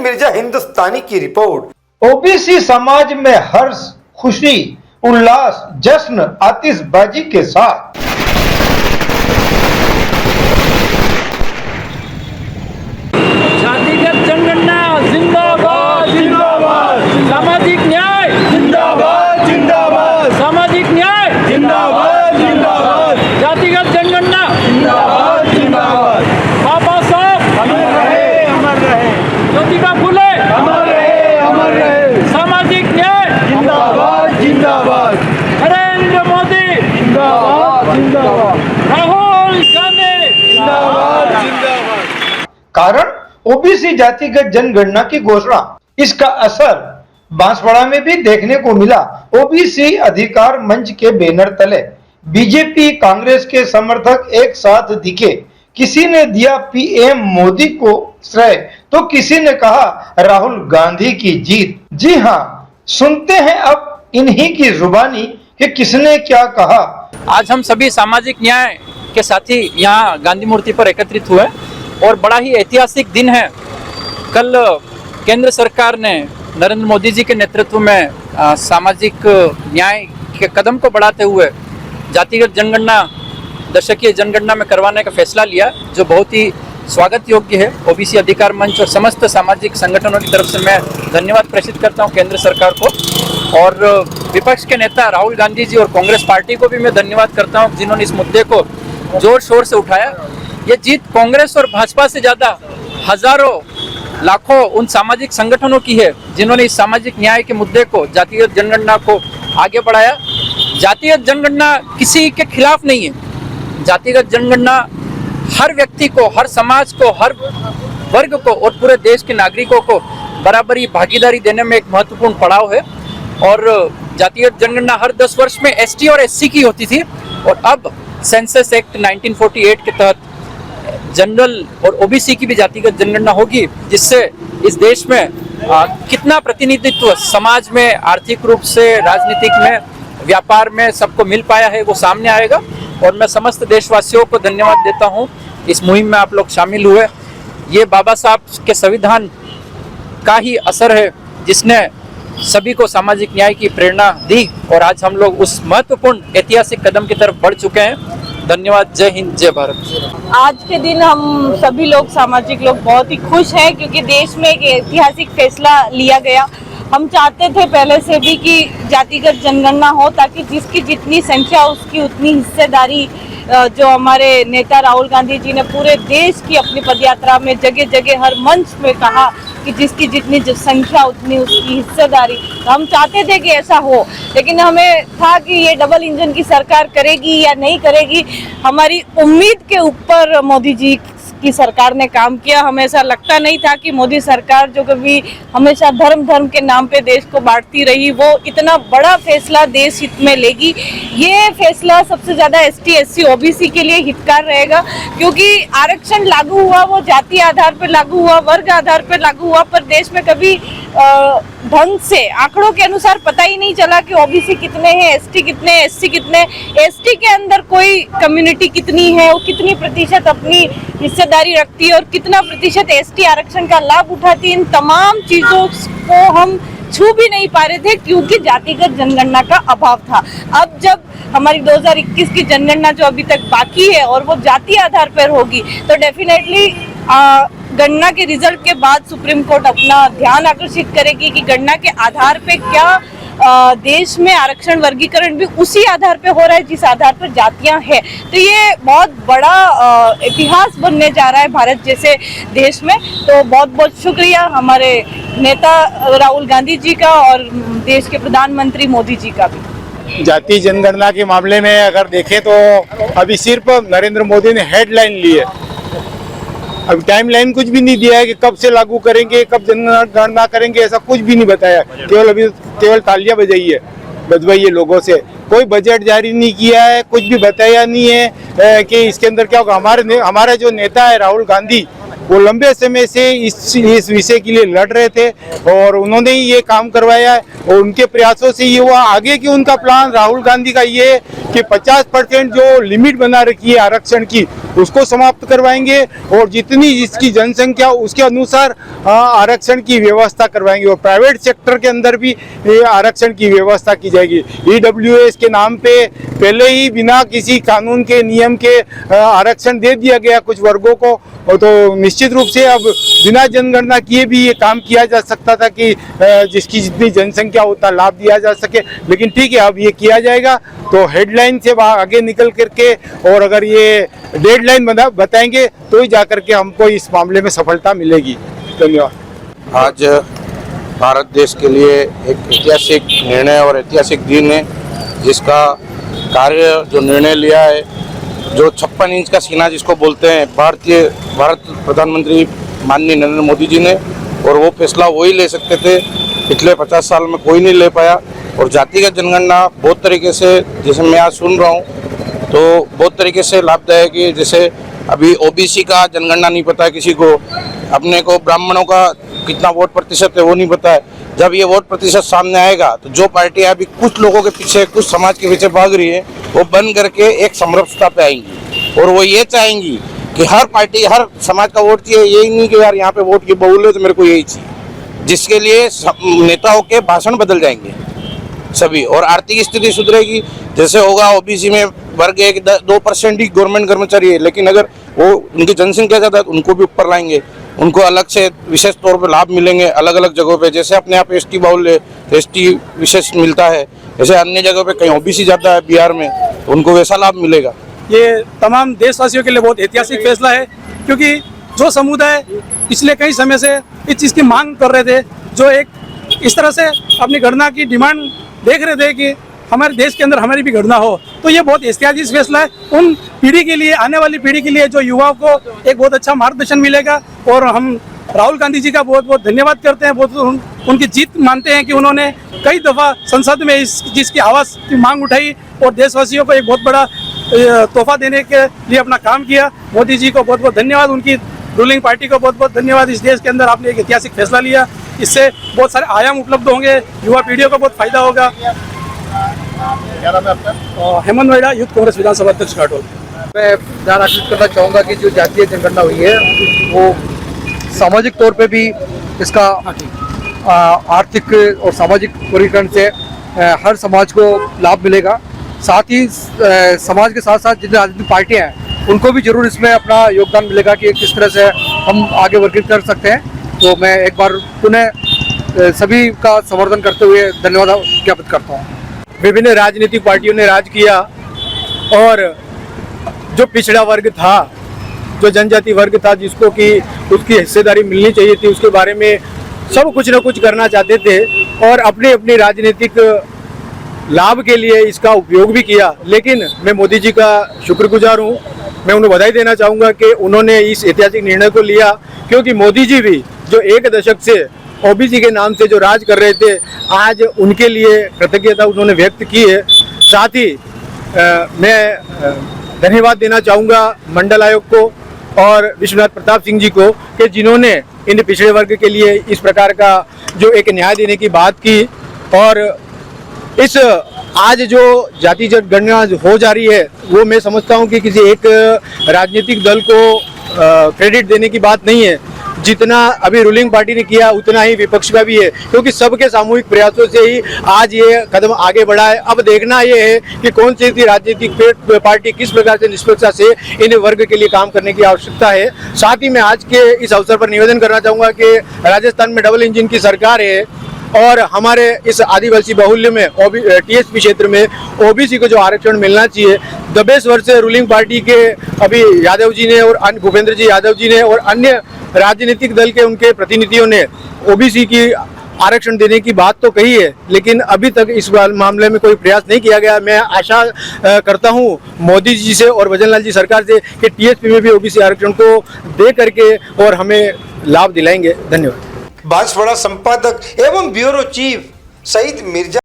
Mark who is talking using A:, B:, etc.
A: जहीन मिर्जा, हिंदुस्तानी की report.
B: OBC समाज में हर्ष, खुशी, उल्लास, जश्न, आतिशबाजी के साथ
C: जातिगत जनगणना जिंदाबाद जिंदाबाद, सामाजिक न्याय
D: जिंदाबाद जिंदाबाद,
C: सामाजिक न्याय
D: जिंदाबाद जिंदाबाद,
C: जातिगत जनगणना
D: जिंदाबाद जिंदाबाद।
C: बाबा साहब
D: अमर रहे, अमर रहे,
C: ज्योतिबा फुले
D: अमर रहे, अमर रहे।
C: सामाजिक न्याय
D: जिंदाबाद जिंदाबाद,
C: नरेंद्र मोदी
D: जिंदाबाद जिंदाबाद,
C: राहुल गांधी
D: जिंदाबाद जिंदाबाद।
B: कारण ओबीसी जातिगत जनगणना की घोषणा, इसका असर बांसवाड़ा में भी देखने को मिला। ओबीसी अधिकार मंच के बैनर तले बीजेपी कांग्रेस के समर्थक एक साथ दिखे। किसी ने दिया पीएम मोदी को श्रेय तो किसी ने कहा राहुल गांधी की जीत। जी हां, सुनते हैं अब इन्हीं की जुबानी कि किसने क्या कहा।
C: आज हम सभी सामाजिक न्याय के साथी यहाँ गांधी मूर्ति पर एकत्रित हुए और बड़ा ही ऐतिहासिक दिन है। कल केंद्र सरकार ने नरेंद्र मोदी जी के नेतृत्व में सामाजिक न्याय के कदम को बढ़ाते हुए जातिगत जनगणना, दशकीय जनगणना में करवाने का फैसला लिया, जो बहुत ही स्वागत योग्य है। ओबीसी अधिकार मंच और समस्त सामाजिक संगठनों की तरफ से मैं धन्यवाद प्रेषित करता हूं केंद्र सरकार को, और विपक्ष के नेता राहुल गांधी जी और कांग्रेस पार्टी को भी मैं धन्यवाद करता हूं जिन्होंने इस मुद्दे को जोर शोर से उठाया। ये जीत कांग्रेस और भाजपा से ज़्यादा हजारों लाखों उन सामाजिक संगठनों की है जिन्होंने इस सामाजिक न्याय के मुद्दे को, जातिगत जनगणना को आगे बढ़ाया। जातिगत जनगणना किसी के खिलाफ नहीं है। जातिगत जनगणना हर व्यक्ति को, हर समाज को, हर वर्ग को और पूरे देश के नागरिकों को बराबरी भागीदारी देने में एक महत्वपूर्ण पड़ाव है। और जातिगत जनगणना हर 10 वर्ष में एसटी और एससी की होती थी, और अब सेंसस एक्ट 1948 के तहत जनरल और ओबीसी की भी जातिगत जनगणना होगी, जिससे इस देश में कितना प्रतिनिधित्व समाज में, आर्थिक रूप से, राजनीतिक में, व्यापार में सबको मिल पाया है वो सामने आएगा। और मैं समस्त देशवासियों को धन्यवाद देता हूँ, इस मुहिम में आप लोग शामिल हुए। ये बाबा साहब के संविधान का ही असर है जिसने सभी को सामाजिक न्याय की प्रेरणा दी, और आज हम लोग उस महत्वपूर्ण ऐतिहासिक कदम की तरफ बढ़ चुके हैं। धन्यवाद। जय हिंद, जय भारत।
E: आज के दिन हम सभी लोग, सामाजिक लोग बहुत ही खुश हैं क्योंकि देश में एक ऐतिहासिक फैसला लिया गया। हम चाहते थे पहले से भी कि जातिगत जनगणना हो ताकि जिसकी जितनी संख्या उसकी उतनी हिस्सेदारी, जो हमारे नेता राहुल गांधी जी ने पूरे देश की अपनी पदयात्रा में जगह जगह हर मंच में कहा कि जिसकी जितनी संख्या उतनी उसकी हिस्सेदारी, तो हम चाहते थे कि ऐसा हो। लेकिन हमें था कि ये डबल इंजन की सरकार करेगी या नहीं करेगी। हमारी उम्मीद के ऊपर मोदी जी की सरकार ने काम किया। हमें ऐसा लगता नहीं था कि मोदी सरकार, जो कभी हमेशा धर्म के नाम पे देश को बांटती रही, वो इतना बड़ा फैसला देश हित में लेगी। ये फैसला सबसे ज्यादा एसटी, एससी, ओबीसी के लिए हितकार रहेगा, क्योंकि आरक्षण लागू हुआ वो जाति आधार पर लागू हुआ, वर्ग आधार पर लागू हुआ, पर देश में कभी ढंग से आंकड़ों के अनुसार पता ही नहीं चला कि ओबीसी कितने हैं, एसटी कितने, एससी कितने, एसटी के अंदर कोई कम्युनिटी कितनी है, वो कितनी प्रतिशत अपनी हिस्सेदारी रखती है और कितना प्रतिशत एसटी आरक्षण का लाभ उठाती है। इन तमाम चीजों को हम छू भी नहीं पा रहे थे क्योंकि जातिगत जनगणना का अभाव था। अब जब हमारी 2021 की जनगणना जो अभी तक बाकी है और वो जाति आधार पर होगी, तो डेफिनेटली गणना के रिजल्ट के बाद सुप्रीम कोर्ट अपना ध्यान आकर्षित करेगी कि गणना के आधार पे क्या देश में आरक्षण वर्गीकरण भी उसी आधार पे हो रहा है जिस आधार पर जातियां हैं। तो ये बहुत बड़ा इतिहास बनने जा रहा है भारत जैसे देश में। तो बहुत बहुत शुक्रिया हमारे नेता राहुल गांधी जी का और देश के प्रधानमंत्री मोदी जी का भी।
D: जाति जनगणना के मामले में अगर देखें तो अभी सिर्फ नरेंद्र मोदी ने हेडलाइन ली है, अब टाइमलाइन कुछ भी नहीं दिया है कि कब से लागू करेंगे, कब जनगणना करेंगे, ऐसा कुछ भी नहीं बताया। केवल तालियां बजवाई है लोगों से। कोई बजट जारी नहीं किया है, कुछ भी बताया नहीं है कि इसके अंदर क्या होगा। हमारा जो नेता है राहुल गांधी, वो लंबे समय से इस विषय के लिए लड़ रहे थे और उन्होंने ही ये काम करवाया है और उनके प्रयासों से ये हुआ। आगे की उनका प्लान राहुल गांधी का ये है कि 50% जो लिमिट बना रखी है आरक्षण की, उसको समाप्त करवाएंगे और जितनी जिसकी जनसंख्या उसके अनुसार आरक्षण की व्यवस्था करवाएंगे और प्राइवेट सेक्टर के अंदर भी आरक्षण की व्यवस्था की जाएगी। ईडब्ल्यूएस के नाम पे पहले ही बिना किसी कानून के नियम के आरक्षण दे दिया गया कुछ वर्गों को, तो निश्चित रूप से अब बिना जनगणना किए भी ये काम किया जा सकता था कि जिसकी जितनी जनसंख्या उतना लाभ दिया जा सके, लेकिन ठीक है अब ये किया जाएगा। तो हेडलाइन से आगे निकल करके और अगर ये डेडलाइन बताएंगे तो ही जाकर के हमको इस मामले में सफलता मिलेगी। धन्यवाद।
F: आज भारत देश के लिए एक ऐतिहासिक निर्णय और ऐतिहासिक दिन है, जिसका कार्य जो निर्णय लिया है, जो 56 इंच का सीना जिसको बोलते हैं भारत प्रधानमंत्री माननीय नरेंद्र मोदी जी ने, और वो फैसला वही ले सकते थे, पिछले 50 साल में कोई नहीं ले पाया। और जातिगत जनगणना बहुत तरीके से, जैसे मैं आज सुन रहा हूँ तो बहुत तरीके से लाभदायक है। जैसे अभी ओबीसी का जनगणना नहीं पता है किसी को, अपने को ब्राह्मणों का कितना वोट प्रतिशत है वो नहीं पता है। जब ये वोट प्रतिशत सामने आएगा तो जो पार्टियां अभी कुछ लोगों के पीछे, कुछ समाज के पीछे भाग रही है, वो बन करके एक समरसता पे आएंगी और वो ये चाहेंगी कि हर पार्टी हर समाज का वोट चाहिए। यही नहीं कि यार यहाँ पे वोट की बहुल है तो मेरे को यही चाहिए, जिसके लिए नेताओं के भाषण बदल जाएंगे सभी, और आर्थिक स्थिति सुधरेगी। जैसे होगा ओबीसी में वर्ग एक 2% ही गवर्नमेंट कर्मचारी है, लेकिन अगर वो उनकी जनसंख्या ज़्यादा है तो उनको भी ऊपर लाएंगे, उनको अलग से विशेष तौर पे लाभ मिलेंगे अलग अलग जगहों पे। जैसे अपने आप एसटी बाहुल है, एसटी विशेष मिलता है, जैसे अन्य जगहों पे कहीं ओबीसी ज़्यादा है बिहार में, तो उनको वैसा लाभ मिलेगा।
G: ये तमाम देशवासियों के लिए बहुत ऐतिहासिक फैसला है, क्योंकि जो समुदाय पिछले कई समय से इस चीज़ की मांग कर रहे थे, जो एक इस तरह से अपनी गणना की डिमांड देख रहे थे कि हमारे देश के अंदर हमारी भी गणना हो, तो ये बहुत ऐतिहासिक फैसला है। उन पीढ़ी के लिए, आने वाली पीढ़ी के लिए, जो युवाओं को एक बहुत अच्छा मार्गदर्शन मिलेगा। और हम राहुल गांधी जी का बहुत बहुत धन्यवाद करते हैं, बहुत उनकी जीत मानते हैं कि उन्होंने कई दफ़ा संसद में इस चीज़ की आवाज़ की मांग उठाई और देशवासियों को एक बहुत बड़ा तोहफा देने के लिए अपना काम किया। मोदी जी को बहुत बहुत धन्यवाद, उनकी रूलिंग पार्टी को बहुत बहुत धन्यवाद। इस देश के अंदर आपने एक ऐतिहासिक फैसला लिया, इससे बहुत सारे आयाम उपलब्ध होंगे, युवा पीढ़ियों को बहुत फायदा होगा। हेमंत वेड़ा, यूथ कांग्रेस विधानसभा अध्यक्ष काटोल।
H: मैं ध्यान आकर्षित करना चाहूँगा कि जो जातीय जनगणना हुई है वो सामाजिक तौर पे भी इसका आर्थिक और सामाजिक वर्गीकरण से हर समाज को लाभ मिलेगा। साथ ही समाज के साथ साथ जितनी राजनीतिक पार्टियाँ हैं उनको भी जरूर इसमें अपना योगदान मिलेगा कि किस तरह से हम आगे वर्गीकृत कर सकते हैं। तो मैं एक बार पुनः सभी का समर्थन करते हुए धन्यवाद ज्ञापित करता हूँ।
D: विभिन्न राजनीतिक पार्टियों ने राज किया और जो पिछड़ा वर्ग था, जो जनजाति वर्ग था, जिसको कि उसकी हिस्सेदारी मिलनी चाहिए थी, उसके बारे में सब कुछ न कुछ करना चाहते थे और अपने अपने राजनीतिक लाभ के लिए इसका उपयोग भी किया। लेकिन मैं मोदी जी का शुक्रगुजार हूँ, मैं उन्हें बधाई देना चाहूँगा कि उन्होंने इस ऐतिहासिक निर्णय को लिया, क्योंकि मोदी जी भी जो एक दशक से ओबीसी के नाम से जो राज कर रहे थे, आज उनके लिए कृतज्ञता उन्होंने व्यक्त की है। साथ ही मैं धन्यवाद देना चाहूँगा मंडल आयोग को और विश्वनाथ प्रताप सिंह जी को कि जिन्होंने इन पिछड़े वर्ग के लिए इस प्रकार का जो एक न्याय देने की बात की। और इस आज जो जाति जनगणना हो जा रही है वो मैं समझता हूँ कि किसी एक राजनीतिक दल को क्रेडिट देने की बात नहीं है। जितना अभी रूलिंग पार्टी ने किया उतना ही विपक्ष का भी है, क्योंकि सबके सामूहिक प्रयासों से ही आज ये कदम आगे बढ़ा है। अब देखना ये है कि कौन सी राजनीतिक पार्टी किस प्रकार से निष्पक्षता से इन वर्ग के लिए काम करने की आवश्यकता है। साथ ही मैं आज के इस अवसर पर निवेदन करना चाहूँगा कि राजस्थान में डबल इंजन की सरकार है और हमारे इस आदिवासी बाहुल्य में टीएसपी क्षेत्र में ओबीसी को जो आरक्षण मिलना चाहिए, 22 वर्ष से रूलिंग पार्टी के अभी यादव जी ने और अन्य भूपेंद्र जी यादव जी ने और अन्य राजनीतिक दल के उनके प्रतिनिधियों ने ओबीसी की आरक्षण देने की बात तो कही है, लेकिन अभी तक इस मामले में कोई प्रयास नहीं किया गया। मैं आशा करता हूं मोदी जी से और भजनलाल जी सरकार से कि टीएसपी में भी ओबीसी आरक्षण को दे करके और हमें लाभ दिलाएंगे। धन्यवाद।
A: बांसवाड़ा संपादक एवं ब्यूरो चीफ शहीद मिर्जा